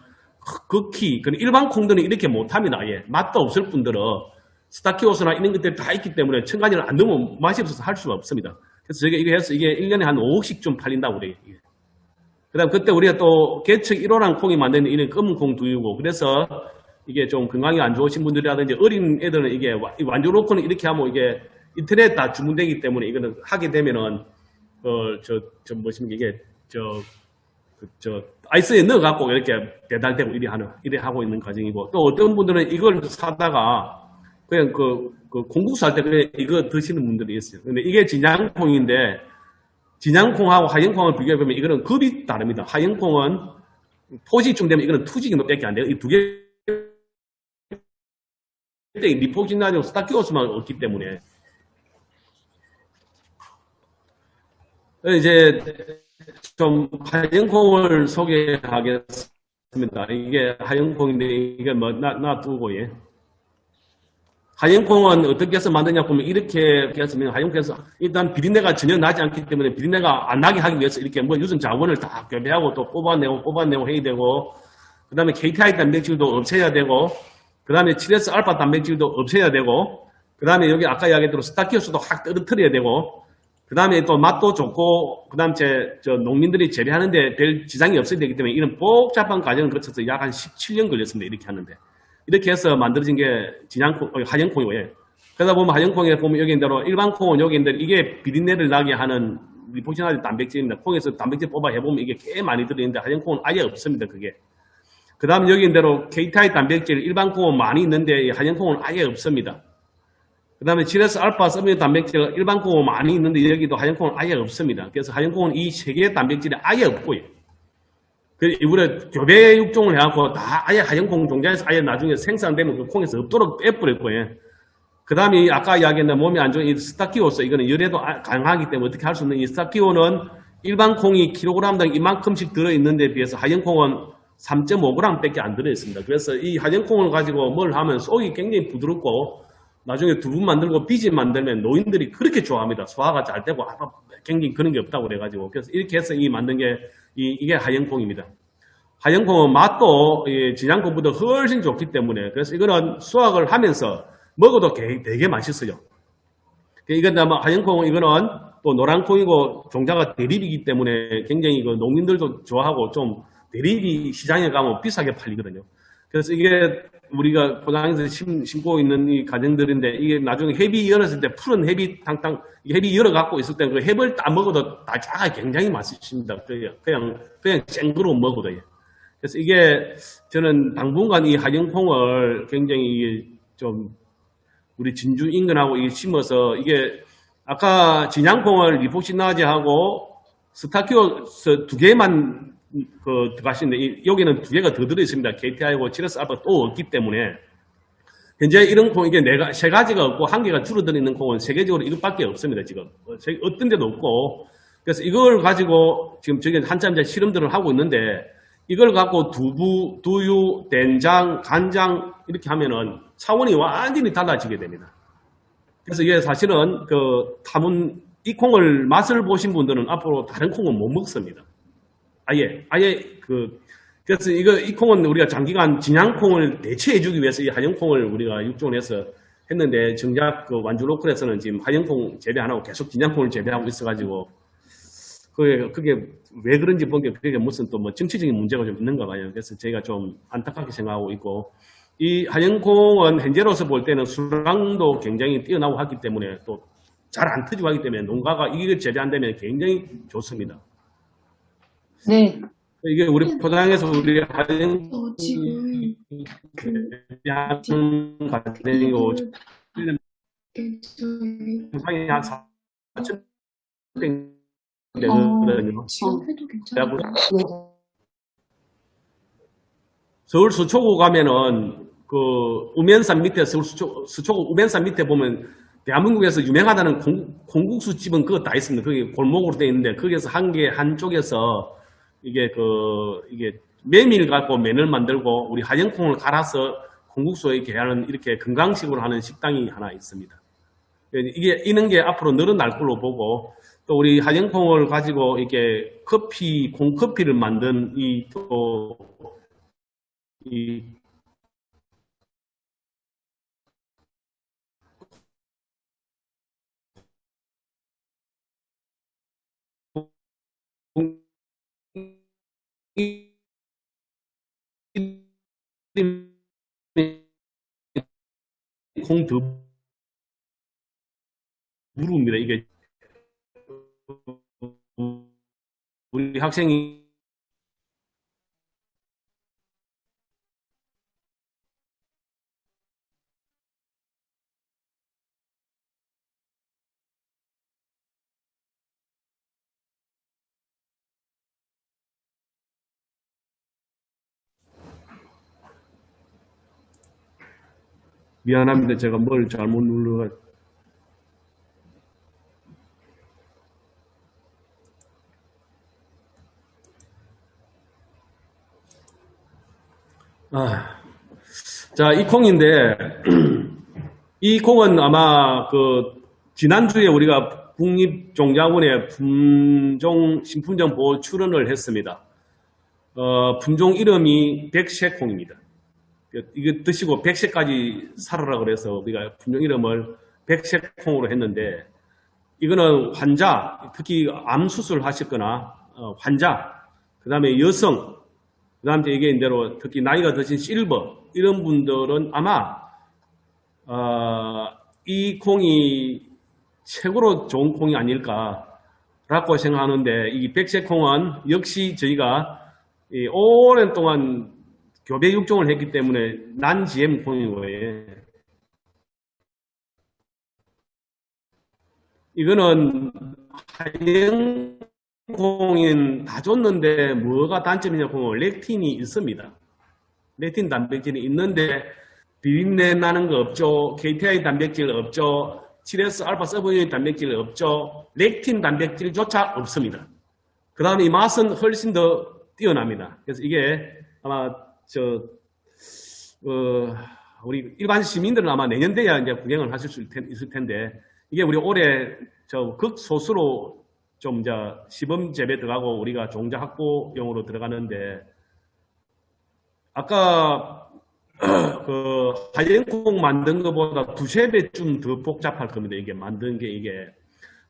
극히 일반 콩들은 이렇게 못합니다. 예. 맛도 없을 뿐더러 스타키오스나 이런 것들이 다 있기 때문에 첨가제를 안 넣으면 맛이 없어서 할 수가 없습니다. 그래서 저희가 이거 해서 이게 1년에 한 5억씩 좀 팔린다고 그래요. 그 다음 그때 우리가 또 개척 1호랑 콩이 만드는 이런 검은 콩 두유고 그래서 이게 좀 건강이 안 좋으신 분들이라든지 어린 애들은 이게 완전 로컬은 이렇게 하면 이게 인터넷 다 주문되기 때문에 이거는 하게 되면은 이게 아이스에 넣어갖고 이렇게 배달되고 이래 하고 있는 과정이고 또 어떤 분들은 이걸 사다가 그냥 공국수 할 때 그냥 이거 드시는 분들이 있어요. 근데 이게 진양콩인데 진양콩하고 하얀콩을 비교해보면 이거는 급이 다릅니다. 하얀콩은 토지쯤 되면 이거는 투지기 밖에 안 돼요. 이 두 개 리포진하고 스타키오스만 없기 때문에 이제 좀 하얀콩을 소개하겠습니다. 이게 하얀콩인데 이게 뭐 놔두고 예. 하얀콩은 어떻게 해서 만드냐 보면 이렇게 해서 하얀콩에서 일단 비린내가 전혀 나지 않기 때문에 비린내가 안 나게 하기 위해서 이렇게 뭐 유전 자원을 다 교배하고 또 뽑아내고 해야 되고 그 다음에 KTI 단백질도 없애야 되고 그 다음에 7S 알파 단백질도 없애야 되고 그 다음에 여기 아까 이야기했던 스타키오스도 확 떨어뜨려야 되고 그 다음에 또 맛도 좋고 그 다음 농민들이 재배하는데 별 지장이 없어야 되기 때문에 이런 복잡한 과정을 거쳐서 약 한 17년 걸렸습니다. 이렇게 하는데 이렇게 해서 만들어진 게 하얀콩이에요. 그러다 보면 하얀콩에 보면 여기 있는 대로 일반 콩은 여기 있는 대로 이게 비린내를 나게 하는 리포시나지 단백질입니다. 콩에서 단백질 뽑아 해보면 이게 꽤 많이 들어있는데 하얀콩은 아예 없습니다. 그게. 그 다음 여기 있는 대로 KTI 단백질 일반 콩은 많이 있는데 하얀콩은 아예 없습니다. 그 다음에 7S 알파 서미오 단백질 일반 콩은 많이 있는데 여기도 하얀콩은 아예 없습니다. 그래서 하얀콩은 이 세 개의 단백질이 아예 없고요. 이번에 교배 육종을 해갖고 다 아예 하얀콩 종자에서 아예 나중에 생산되면 그 콩에서 없도록 빼버렸고요. 그 다음에 아까 이야기했던 몸이 안 좋은 이 스타키오스 이거는 열에도 강하기 때문에 어떻게 할 수 없는 이 스타키오는 일반 콩이 킬로그램당 이만큼씩 들어있는데 비해서 하얀콩은 3.5g 밖에 안 들어있습니다. 그래서 이 하얀콩을 가지고 뭘 하면 속이 굉장히 부드럽고 나중에 두부 만들고 비지 만들면 노인들이 그렇게 좋아합니다. 소화가 잘 되고 굉장히 그런 게 없다고 그래가지고 그래서 이렇게 해서 만든 게 이게 하얀콩입니다. 하얀콩은 맛도 진양콩보다 훨씬 좋기 때문에 그래서 이거는 수확을 하면서 먹어도 되게 맛있어요. 이건 아마 하얀콩 이거는 또 노란콩이고 종자가 대립이기 때문에 굉장히 그 농민들도 좋아하고 좀 대립이 시장에 가면 비싸게 팔리거든요. 그래서 이게 우리가 포장해서 심고 있는 이 가정들인데 이게 나중에 햅이 열었을 때 푸른 햅이 탕탕 햅이 열어 갖고 있을 때 그 햅을 따 먹어도 달짝하게 굉장히 맛있습니다. 그냥 생으로 먹어도요. 그래서 이게 저는 당분간 이 하얀콩을 굉장히 좀 우리 진주 인근하고 이게 심어서 이게 아까 진양콩을 리포시나제하고 스타키오스 두 개만 그 들어가시는데 여기는 두 개가 더 들어 있습니다. KTI하고 치러스 알파 또 없기 때문에 현재 이런 콩 이게 세 가지가 없고 한 개가 줄어들어 있는 콩은 세계적으로 이것밖에 없습니다. 지금 어떤 데도 없고 그래서 이걸 가지고 지금 저기 한참 이제 실험들을 하고 있는데 이걸 갖고 두부, 두유, 된장, 간장 이렇게 하면은 차원이 완전히 달라지게 됩니다. 그래서 이게 사실은 그 타문 이 콩을 맛을 보신 분들은 앞으로 다른 콩은 못 먹습니다. 아예 그래서 이 콩은 우리가 장기간 진양콩을 대체해주기 위해서 이 하얀콩을 우리가 육종을 해서 했는데 정작 그 완주 로컬에서는 지금 하얀콩 재배 안 하고 계속 진양콩을 재배하고 있어가지고 그게 왜 그런지 본 게 그게 무슨 또 뭐 정치적인 문제가 좀 있는가 봐요. 그래서 저희가 좀 안타깝게 생각하고 있고 이 하얀콩은 현재로서 볼 때는 수량도 굉장히 뛰어나고 하기 때문에 또 잘 안 터지고 하기 때문에 농가가 이걸 재배한다면 굉장히 좋습니다. 네. 이게 우리 포장에서 우리 하얀 지금 하는 가정이고 저희 상이 한 4천 되거든요. 지금 해도 괜찮아요. 서울 수초구 가면은 그 우면산 밑에 서울 수초구 우면산 밑에 보면 대한민국에서 유명하다는 콩국수 집은 그거 다 있습니다. 거기 골목으로 돼 있는데 거기에서 한쪽에서 이게 메밀 갖고 면을 만들고 우리 하얀콩을 갈아서 콩국수에 이렇게 하는 이렇게 건강식으로 하는 식당이 하나 있습니다. 이게 이런 게 앞으로 늘어날 걸로 보고 또 우리 하얀콩을 가지고 이렇게 콩커피를 만든 이 콩두부입니다. 이게 우리 학생이 미안합니다. 제가 뭘 잘못 눌러가. 자, 이 콩인데, 이 콩은 아마 지난주에 우리가 국립종자원에 신품종 보호 출원을 했습니다. 품종 이름이 백색콩입니다. 이거 드시고 백색까지 살아라 그래서 우리가 품종 이름을 백색콩으로 했는데, 이거는 환자, 특히 암 수술 하셨거나, 환자, 그 다음에 여성, 그 다음에 얘기한 대로 특히 나이가 드신 실버, 이런 분들은 아마, 이 콩이 최고로 좋은 콩이 아닐까라고 생각하는데, 이 백색콩은 역시 저희가 오랜 동안 교배 육종을 했기 때문에 난 GM 콩이고요. 이거는 하얀 콩인 다 줬는데 뭐가 단점이냐고 렉틴이 있습니다. 렉틴 단백질이 있는데 비린내 나는 거 없죠. KTI 단백질 없죠. 7S 알파 서브유닛 단백질 없죠. 렉틴 단백질조차 없습니다. 그 다음에 이 맛은 훨씬 더 뛰어납니다. 그래서 이게 아마 우리 일반 시민들은 아마 내년 돼야 이제 구경을 하실 수 있을 텐데 이게 우리 올해 극소수로 좀 이제 시범 재배 들어가고 우리가 종자 확보용으로 들어가는데 아까 그 하얀콩 만든 것보다 두세 배쯤 더 복잡할 겁니다. 이게 만든 게 이게.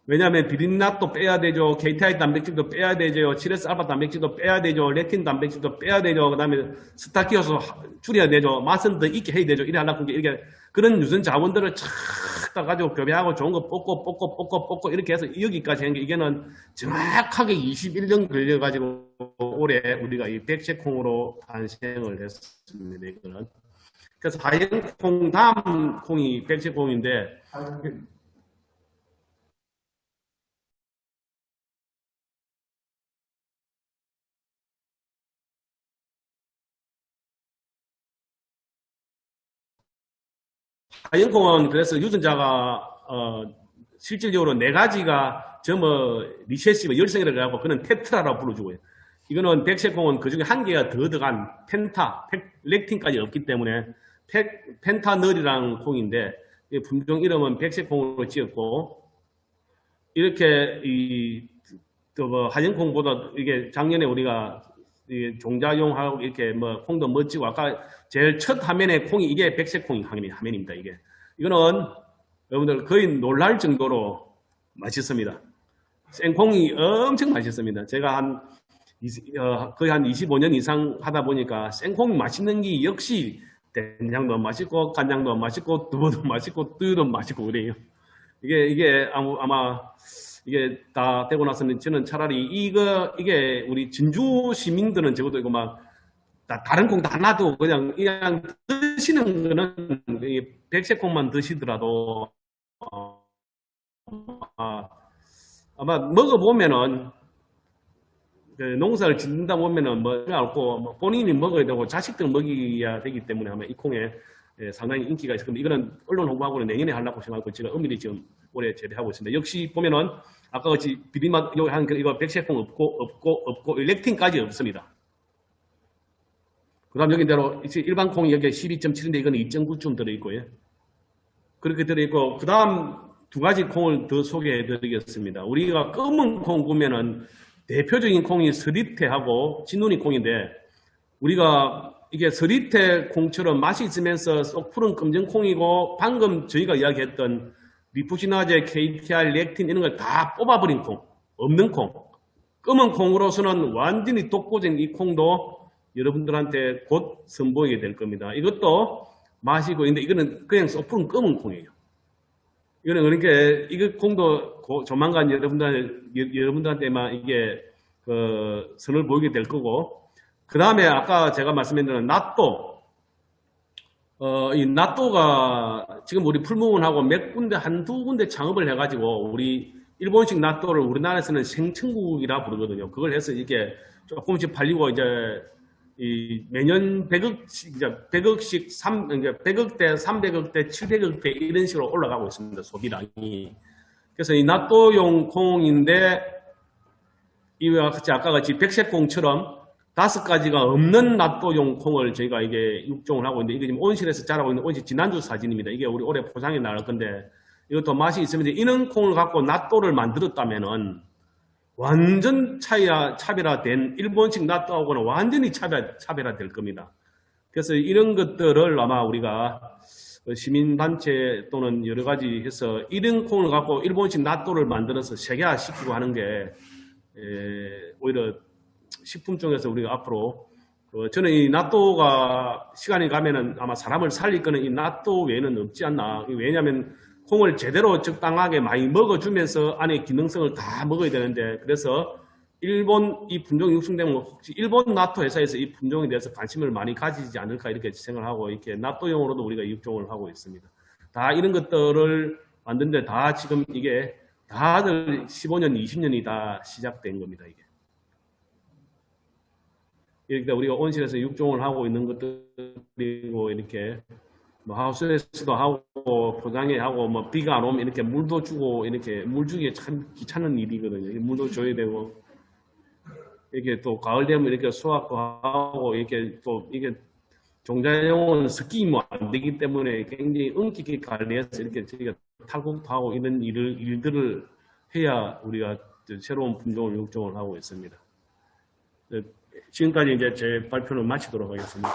왜냐하면 비린낫도 빼야 되죠. KTI 단백질도 빼야 되죠. 7S 알파 단백질도 빼야 되죠. 렉틴 단백질도 빼야 되죠. 그 다음에 스타키어서 줄여야 되죠. 맛은 더 있게 해야 되죠. 이래 하려고 이렇게 그런 유전 자원들을 착 가지고 교배하고 좋은 거 뽑고 이렇게 해서 여기까지 한 게 이게는 정확하게 21년 걸려가지고 올해 우리가 이 백색콩으로 탄생을 했습니다. 이거는. 그래서 하얀콩 다음 콩이 백색콩인데 하얀콩은 그래서 유전자가 실질적으로 네 가지가 리세시브 열성이라고 하고 그는 테트라라고 불러주고요. 이거는 백색콩은 그 중에 한 개가 더 들어간 렉틴까지 없기 때문에 펜타널이라는 콩인데 분종 이름은 백색콩으로 지었고 이렇게 하얀콩보다 이게 작년에 우리가 종자용하고 이렇게 콩도 멋지고 아까 제일 첫 화면에 콩이 이게 백색콩 화면입니다. 이거는 여러분들 거의 놀랄 정도로 맛있습니다. 생콩이 엄청 맛있습니다. 제가 거의 한 25년 이상 하다 보니까 생콩이 맛있는 게 역시 된장도 맛있고 간장도 맛있고 두부도 맛있고 뜨도 맛있고 그래요. 이게 아마 이게 다 되고 나서는 저는 차라리 이게 우리 진주 시민들은 적어도 이거 막 다른 콩 다 놔도 그냥 드시는 거는 백색콩만 드시더라도 아마 먹어보면은 농사를 짓는다 보면은 알고 본인이 먹어야 되고 자식들 먹여야 되기 때문에 아마 이 콩에 상당히 인기가 있을 겁니다. 이거는 언론 홍보하고는 내년에 하려고 생각하고 제가 엄밀히 지금 올해 재배하고 있습니다. 역시 보면은 아까 같이 비빔맛 이거 백색콩 없고 렉틴까지 없습니다. 그 다음 여기대로 일반 콩이 여기 12.7인데 이거는 2.9쯤 들어있고요. 그렇게 들어있고 그 다음 두 가지 콩을 더 소개해 드리겠습니다. 우리가 검은 콩 보면은 대표적인 콩이 서리태하고 진눈이 콩인데 우리가 이게 서리태 콩처럼 맛이 있으면서 쏙 푸른 검정 콩이고 방금 저희가 이야기했던 리푸시나제, KTR, 렉틴 이런 걸 다 뽑아버린 콩, 없는 콩. 검은 콩으로서는 완전히 독보적인 이 콩도 여러분들한테 곧 선보이게 될 겁니다. 이것도 맛이고 있는데 이거는 그냥 쏙 푸른 검은 콩이에요. 이거는 그러니까 이거 콩도 조만간 여러분들한테만 이게 선을 보이게 될 거고 그 다음에 아까 제가 말씀드린 낫또 이 낫또가 지금 우리 풀무원하고 몇 군데 한두 군데 창업을 해가지고 우리 일본식 낫또를 우리나라에서는 생천국이라 부르거든요. 그걸 해서 이게 조금씩 팔리고 이제 매년 100억씩 100억대, 300억대, 700억대 이런 식으로 올라가고 있습니다. 소비량이. 그래서 이 낫또용 콩인데 이와 같이 아까 같이 백색콩처럼 5가지가 없는 낫또용 콩을 저희가 이게 육종을 하고 있는데 이게 지금 온실에서 자라고 있는 온실 지난주 사진입니다. 이게 우리 올해 포장에 나갈 건데 이것도 맛이 있으면 이런 콩을 갖고 낫또를 만들었다면은 완전 차별화된 일본식 낫또하고는 완전히 차별화될 겁니다. 그래서 이런 것들을 아마 우리가 시민단체 또는 여러 가지 해서 이런 콩을 갖고 일본식 낫또를 만들어서 세계화시키고 하는 게 오히려 식품종에서 우리가 앞으로 저는 이 낫또가 시간이 가면은 아마 사람을 살릴 거는 이 낫또 외에는 없지 않나. 왜냐하면 콩을 제대로 적당하게 많이 먹어주면서 안에 기능성을 다 먹어야 되는데 그래서 일본 이 품종이 육성되면 혹시 일본 낫또 회사에서 이 품종에 대해서 관심을 많이 가지지 않을까 이렇게 생각하고 이렇게 낫또용으로도 우리가 육종을 하고 있습니다. 다 이런 것들을 만드는데 다 지금 이게 다들 15년, 20년이 다 시작된 겁니다. 이게. 이렇게 우리가 온실에서 육종을 하고 있는 것들이고 이렇게 뭐 하우스에서도 하고 포장에 하고 뭐 비가 안 오면 이렇게 물도 주고 이렇게 물 주기가 참 귀찮은 일이거든요. 물도 줘야 되고 이렇게 또 가을 되면 이렇게 수확도 하고 이렇게 또 이게 종자용은 습기면 안 되기 때문에 굉장히 엄격히 관리해서 이렇게 저희가 탈곡도 하고 이런 일들을 해야 우리가 새로운 품종을 육종을 하고 있습니다. 지금까지 이제 제 발표를 마치도록 하겠습니다.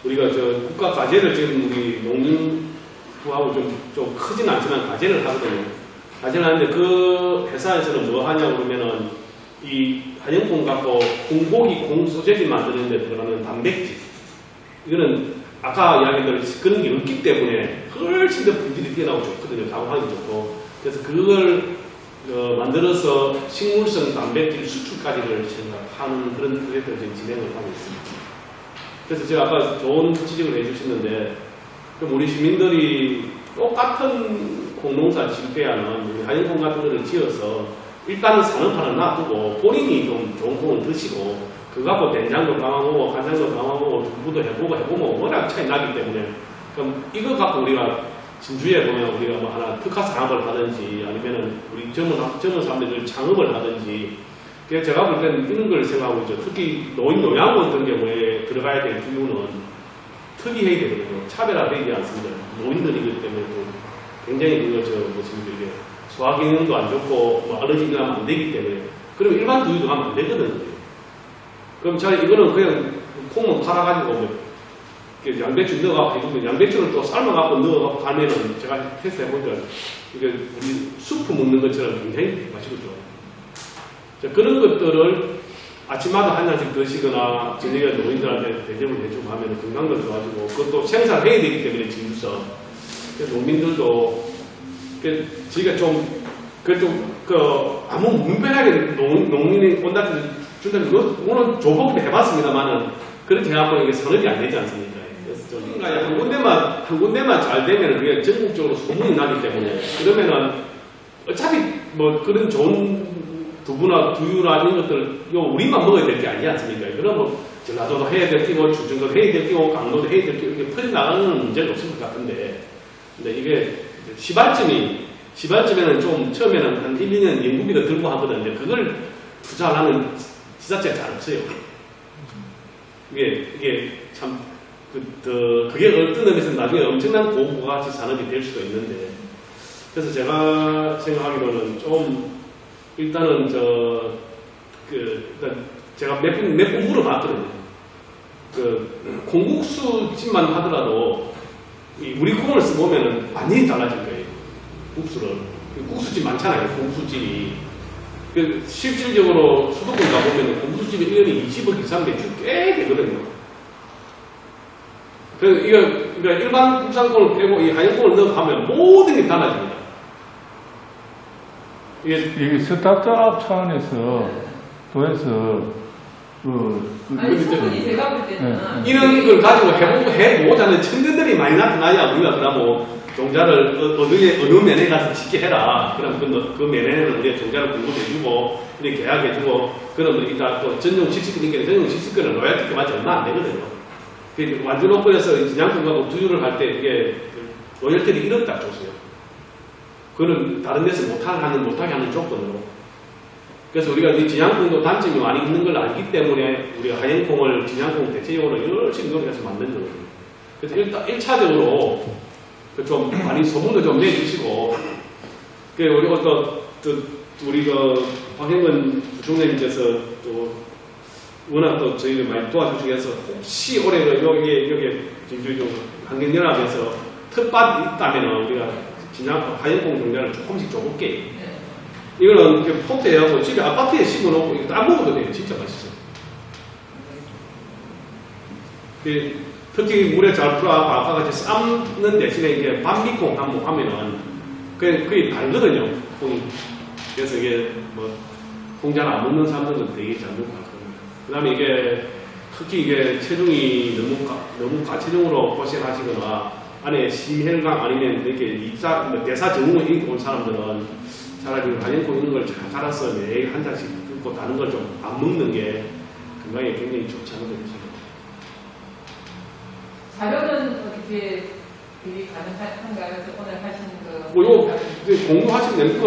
우리가 국가 과제를 지금 우리 농림부하고 좀 크진 않지만 과제를 하거든요. 과제를 하는데 그 회사에서는 뭐 하냐고 그러면은 이 한영콩 갖고 콩고기 콩소재지 만드는 데 들어가는 단백질. 이거는 아까 이야기한 그런 게 없기 때문에 훨씬 더 품질이 뛰어나고 좋거든요. 가공하기 좋고. 그래서 그걸 만들어서 식물성 단백질 수출까지를 생각하는 그런 프로젝트를 지금 진행을 하고 있습니다. 그래서 제가 아까 좋은 지적을 해주셨는데, 그럼 우리 시민들이 똑같은 콩농사 지을 때야는 한영콩 같은 거를 지어서 일단은 산업화는 놔두고 본인이 좀 좋은 콩을 드시고 그거 갖고 된장도 강하고 간장도 강하고 두부도 해보면 워낙 차이 나기 때문에 그럼 이거 갖고 우리가 진주에 보면 우리가 뭐 하나 특화 산업을 하든지 아니면은 우리 젊은 사람들 창업을 하든지 그래서 제가 볼 때는 이런 걸 생각하고 있죠. 특히 노인 요양원 같은 경우에 들어가야 될 이유는 특이해야 되거든요. 차별화되지 않습니다. 노인들이기 때문에 또 굉장히 이게 소화기능도 안 좋고 뭐 알러지가 하면 안 되기 때문에 그럼 일반 두유도 하면 안 되거든요. 그럼 자 이거는 그냥 콩만 팔아가지고 뭐 양배추 넣어가지고 양배추를 또 삶아갖고 넣어갖고 가면은 제가 테스트 해보니까 이게 우리 수프 먹는 것처럼 굉장히 맛있거든요. 자, 그런 것들을 아침마다 한 잔씩 드시거나 저녁에 노인들한테 대접을 해주고 하면 건강도 좋아지고 그것도 생산해야 되기 때문에 진주서 농민들도 저희가 아무 문변하게 농민이 온다 준다는 오늘 조법을 해봤습니다만은 그렇게 해갖고 이게 선업이 안 되지 않습니까? 그래서 좀 한 군데만 잘 되면 그게 전국적으로 소문이 나기 때문에 그러면은 어차피 뭐 그런 좋은 두부나 두유나 이런 것들 우리만 먹어야 될 게 아니지 않습니까? 그럼 뭐 전라도도 해야 될 끼고 충청도도 해야 될 끼고 강도도 해야 될 끼고 이렇게 퍼져나가는 문제는 없을 것 같은데 근데 이게 시발점에는 좀 처음에는 한 1, 2년 연구비도 들고 하거든요. 근데 그걸 투자하는 지자체가 잘 없어요. 이게 참 그게 어떤 의미에서 나중에 엄청난 고부가치 산업이 될 수도 있는데 그래서 제가 생각하기로는 좀 일단은 일단 제가 몇 번 물어봤거든요. 콩국수집만 하더라도 우리 콩을 써보면은 많이 달라질 거예요. 국수를. 국수집 많잖아요. 국수집이. 실질적으로 수도권 가보면 국수집이 1년에 20억 이상 매출 꽤 되거든요. 그러니까 일반 국산콩을 빼고 이 한영콩을 넣어가면 모든 게 달라집니다. 이게 스타트업 차원에서 도에서 충분히 제가 볼 때는 이런 걸 가지고 해보자는 청년들이 많이 나타나야 우리가 그러면 종자를 어느 면에 가서 짓게 해라. 그럼 그 면에는 우리가 종자를 공급해주고 이렇게 계약해주고 그러면 일단 또 전용 실식권이니까 전용 실식권은 로얄티가 맞지 얼마 안 되거든요. 완전 오픈해서 진양콩하고 두유를 할 때 이게 로얄티를 1억 딱 줬어요. 그거는 다른 데서 못하게 하는 조건으로. 그래서 우리가 이 진양콩도 단점이 많이 있는 걸 알기 때문에 우리가 한영콩을 진양콩 대체용으로 열심히 노력해서 만든 거거든요. 그래서 일단 1차적으로 좀 많이 소문도 좀 내주시고, 우리 황행근 부총장님께서 또 워낙 또 저희를 많이 도와주시기 위해서 혹시 올해 여기 환경연합에서 텃밭이 있다면 우리가 진양 한영콩 종자를 조금씩 줘볼게. 이거는 이렇게 포트해갖고 집에 아파트에 심어놓고 이거 따먹어도 돼요. 진짜 맛있어요. 특히 물에 잘 풀어갖고 아까 같이 삶는 대신에 이게 반미콩 한번 하면은 그게 달거든요. 콩이. 그래서 이게 뭐 콩 잘 안 먹는 사람들은 되게 잘 먹고 하거든요. 그 다음에 이게 특히 이게 체중이 너무 과체중으로 고생하시거나 안에 심혈관 아니면 이렇게 대사 증후군 입고 온 사람들은 차라리 한영콩 이런 걸 잘 갈아서 매일 한 잔씩 뜯고 다른 걸 좀 안 먹는 게 건강에 굉장히 좋지 않은 거죠. 자료는 어떻게 비리 가능한가요? 오늘 하신 공유하시면 됩니다.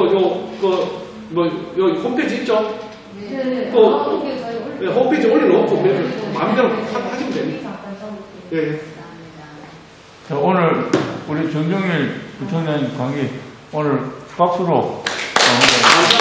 요 홈페이지 있죠? 네. 홈페이지 올려놓고 마음대로 하시면 됩니다. 네. 자, 오늘 우리 정정일 부총장님 강의 오늘 박수로 감사합니다.